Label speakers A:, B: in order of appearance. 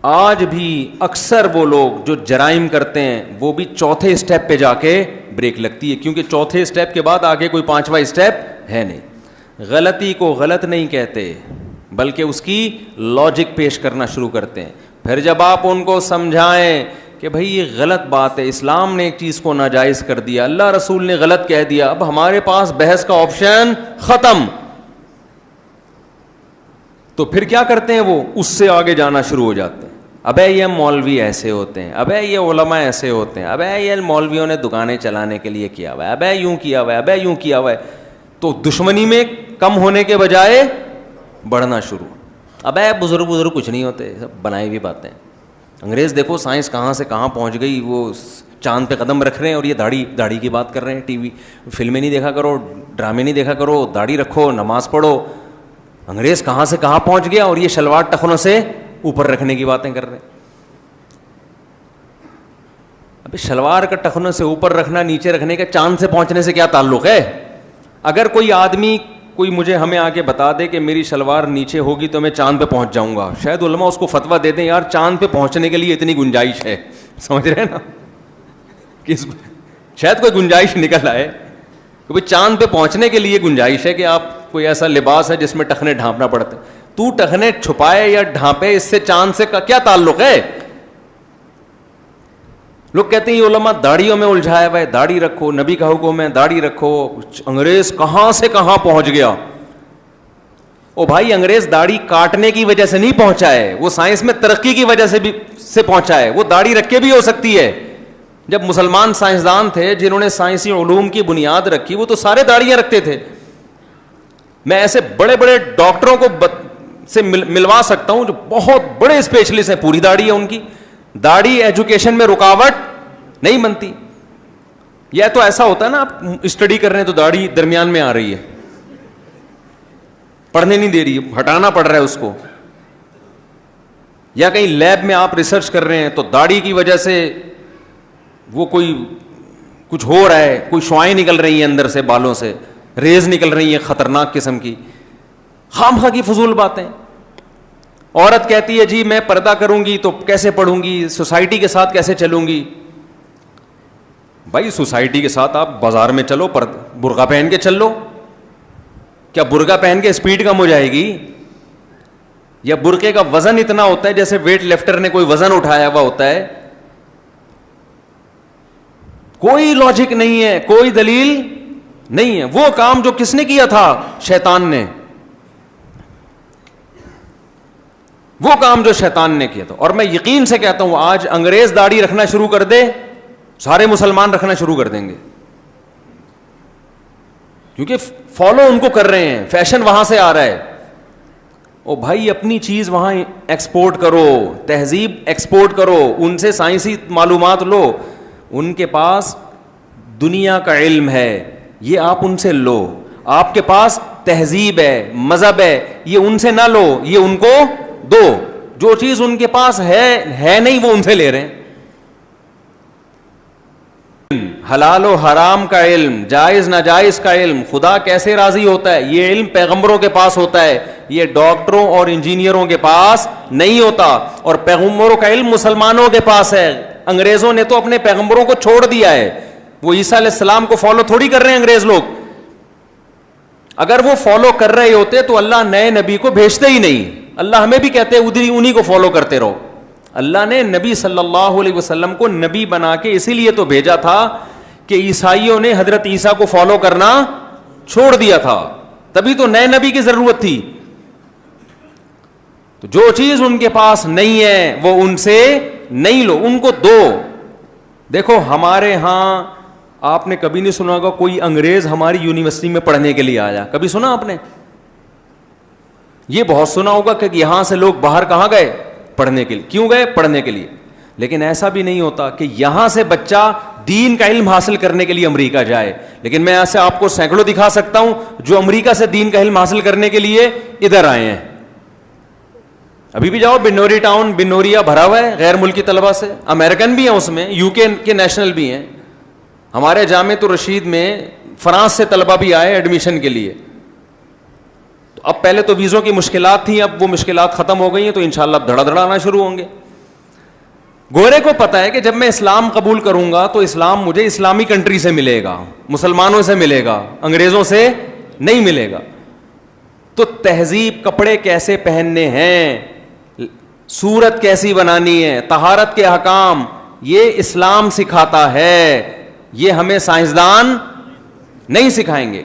A: آج بھی اکثر وہ لوگ جو جرائم کرتے ہیں وہ بھی چوتھے اسٹیپ پہ جا کے بریک لگتی ہے, کیونکہ چوتھے اسٹیپ کے بعد آگے کوئی پانچواں اسٹیپ ہے نہیں. غلطی کو غلط نہیں کہتے بلکہ اس کی لاجک پیش کرنا شروع کرتے ہیں. پھر جب آپ ان کو سمجھائیں کہ بھائی یہ غلط بات ہے, اسلام نے ایک چیز کو ناجائز کر دیا, اللہ رسول نے غلط کہہ دیا, اب ہمارے پاس بحث کا آپشن ختم, تو پھر کیا کرتے ہیں وہ اس سے آگے جانا شروع ہو جاتے ہیں. ابے یہ مولوی ایسے ہوتے ہیں, ابے یہ علماء ایسے ہوتے ہیں, ابے یہ مولویوں نے دکانیں چلانے کے لیے کیا ہوا ہے, ابے یوں کیا ہوا ہے, ابے یوں کیا ہوا ہے. تو دشمنی میں کم ہونے کے بجائے بڑھنا شروع. ابے بزرگ کچھ نہیں ہوتے, سب بنائی ہوئی باتیں. انگریز دیکھو سائنس کہاں سے کہاں پہنچ گئی, وہ چاند پہ قدم رکھ رہے ہیں اور یہ داڑھی کی بات کر رہے ہیں. ٹی وی فلمیں نہیں دیکھا کرو, ڈرامے نہیں دیکھا کرو, داڑھی رکھو, نماز پڑھو. انگریز کہاں سے کہاں پہنچ گیا اور یہ شلوار ٹخنوں سے اوپر رکھنے کی باتیں کر رہے ہیں. ابھی شلوار کا ٹخنوں سے اوپر رکھنا, نیچے رکھنے کا چاند سے پہنچنے سے کیا تعلق ہے؟ اگر کوئی آدمی کوئی مجھے ہمیں آ کے بتا دے کہ میری شلوار نیچے ہوگی تو میں چاند پہ پہنچ جاؤں گا, شاید علماء اس کو فتویٰ دے دیں یار چاند پہ پہنچنے کے لیے اتنی گنجائش ہے. سمجھ رہے ہیں نا, شاید کوئی گنجائش نکل آئے کہ بھائی چاند پہ پہنچنے کے لیے گنجائش ہے کہ آپ کوئی ایسا لباس ہے جس میں ٹخنے ڈھانپنا پڑتے. تو ٹخنے چھپائے یا ڈھانپے, اس سے چاند سے کیا تعلق ہے؟ لوگ کہتے ہیں یہ علماء داڑھیوں میں الجھایا ہوا ہے, داڑھی رکھو, نبی کا حکم ہے داڑھی رکھو. انگریز کہاں سے کہاں پہنچ گیا. او بھائی انگریز داڑھی کاٹنے کی وجہ سے نہیں پہنچا ہے, وہ سائنس میں ترقی کی وجہ سے پہنچا ہے. وہ داڑھی رکھ کے بھی ہو سکتی ہے. جب مسلمان سائنسدان تھے جنہوں نے سائنسی علوم کی بنیاد رکھی, وہ تو سارے داڑھیاں رکھتے تھے. میں ایسے بڑے بڑے ڈاکٹروں کو سے ملوا سکتا ہوں جو بہت بڑے اسپیشلسٹ ہیں, پوری داڑھی ہے ان کی. داڑھی ایجوکیشن میں رکاوٹ نہیں بنتی. یا تو ایسا ہوتا ہے نا, آپ اسٹڈی کر رہے ہیں تو داڑھی درمیان میں آ رہی ہے, پڑھنے نہیں دے رہی, ہٹانا پڑ رہا ہے اس کو. یا کہیں لیب میں آپ ریسرچ کر رہے ہیں تو داڑھی کی وجہ سے وہ کوئی کچھ ہو رہا ہے, کوئی شعاعیں نکل رہی ہیں اندر سے, بالوں سے ریز نکل رہی ہیں خطرناک قسم کی. خام خواہ کی فضول باتیں. عورت کہتی ہے جی میں پردہ کروں گی تو کیسے پڑھوں گی, سوسائٹی کے ساتھ کیسے چلوں گی. بھائی سوسائٹی کے ساتھ آپ بازار میں چلو, برقع پہن کے چل لو. کیا برقع پہن کے اسپیڈ کم ہو جائے گی؟ یا برقعے کا وزن اتنا ہوتا ہے جیسے ویٹ لفٹر نے کوئی وزن اٹھایا ہوا ہوتا ہے؟ کوئی لاجک نہیں ہے, کوئی دلیل نہیں ہے. وہ کام جو کس نے کیا تھا؟ شیطان نے. وہ کام جو شیطان نے کیا تھا. اور میں یقین سے کہتا ہوں آج انگریز داڑھی رکھنا شروع کر دے, سارے مسلمان رکھنا شروع کر دیں گے, کیونکہ فالو ان کو کر رہے ہیں, فیشن وہاں سے آ رہا ہے. او بھائی اپنی چیز وہاں ایکسپورٹ کرو, تہذیب ایکسپورٹ کرو, ان سے سائنسی معلومات لو. ان کے پاس دنیا کا علم ہے, یہ آپ ان سے لو. آپ کے پاس تہذیب ہے, مذہب ہے, یہ ان سے نہ لو, یہ ان کو دو. جو چیز ان کے پاس ہے نہیں وہ ان سے لے رہے ہیں. حلال و حرام کا علم, جائز ناجائز کا علم, خدا کیسے راضی ہوتا ہے, یہ علم پیغمبروں کے پاس ہوتا ہے, یہ ڈاکٹروں اور انجینئروں کے پاس نہیں ہوتا. اور پیغمبروں کا علم مسلمانوں کے پاس ہے. انگریزوں نے تو اپنے پیغمبروں کو چھوڑ دیا ہے, وہ عیسیٰ علیہ السلام کو فالو تھوڑی کر رہے ہیں انگریز لوگ. اگر وہ فالو کر رہے ہوتے تو اللہ نئے نبی کو بھیجتے ہی نہیں. اللہ ہمیں بھی کہتے ہیں ادھر انہی کو فالو کرتے رہو. اللہ نے نبی صلی اللہ علیہ وسلم کو نبی بنا کے اسی لیے تو بھیجا تھا کہ عیسائیوں نے حضرت عیسیٰ کو فالو کرنا چھوڑ دیا تھا, تبھی تو نئے نبی کی ضرورت تھی. تو جو چیز ان کے پاس نہیں ہے وہ ان سے نہیں لو, ان کو دو. دیکھو ہمارے ہاں آپ نے کبھی نہیں سنا ہوگا کوئی انگریز ہماری یونیورسٹی میں پڑھنے کے لیے آیا, کبھی سنا آپ نے؟ یہ بہت سنا ہوگا کہ یہاں سے لوگ باہر کہاں گئے پڑھنے کے لیے. کیوں گئے؟ پڑھنے کے لیے. لیکن ایسا بھی نہیں ہوتا کہ یہاں سے بچہ دین کا علم حاصل کرنے کے لیے امریکہ جائے. لیکن میں ایسے آپ کو سینکڑوں دکھا سکتا ہوں جو امریکہ سے دین کا علم حاصل کرنے کے لیے ادھر آئے ہیں. ابھی بھی جاؤ بنوری ٹاؤن, بنوریا بھرا ہوا ہے غیر ملکی طلبہ سے. امریکن بھی ہیں اس میں, یو کے کے نیشنل بھی ہیں. ہمارے جامعۃ الرشید میں فرانس سے طلبہ بھی آئے ایڈمیشن کے لیے. تو اب پہلے تو ویزوں کی مشکلات تھیں, اب وہ مشکلات ختم ہو گئی ہیں, تو انشاءاللہ اب دھڑا دھڑا آنا شروع ہوں گے. گورے کو پتا ہے کہ جب میں اسلام قبول کروں گا تو اسلام مجھے اسلامی کنٹری سے ملے گا, مسلمانوں سے ملے گا, انگریزوں سے نہیں ملے گا. تو تہذیب, کپڑے کیسے پہننے ہیں, صورت کیسی بنانی ہے, طہارت کے احکام, یہ اسلام سکھاتا ہے, یہ ہمیں سائنسدان نہیں سکھائیں گے.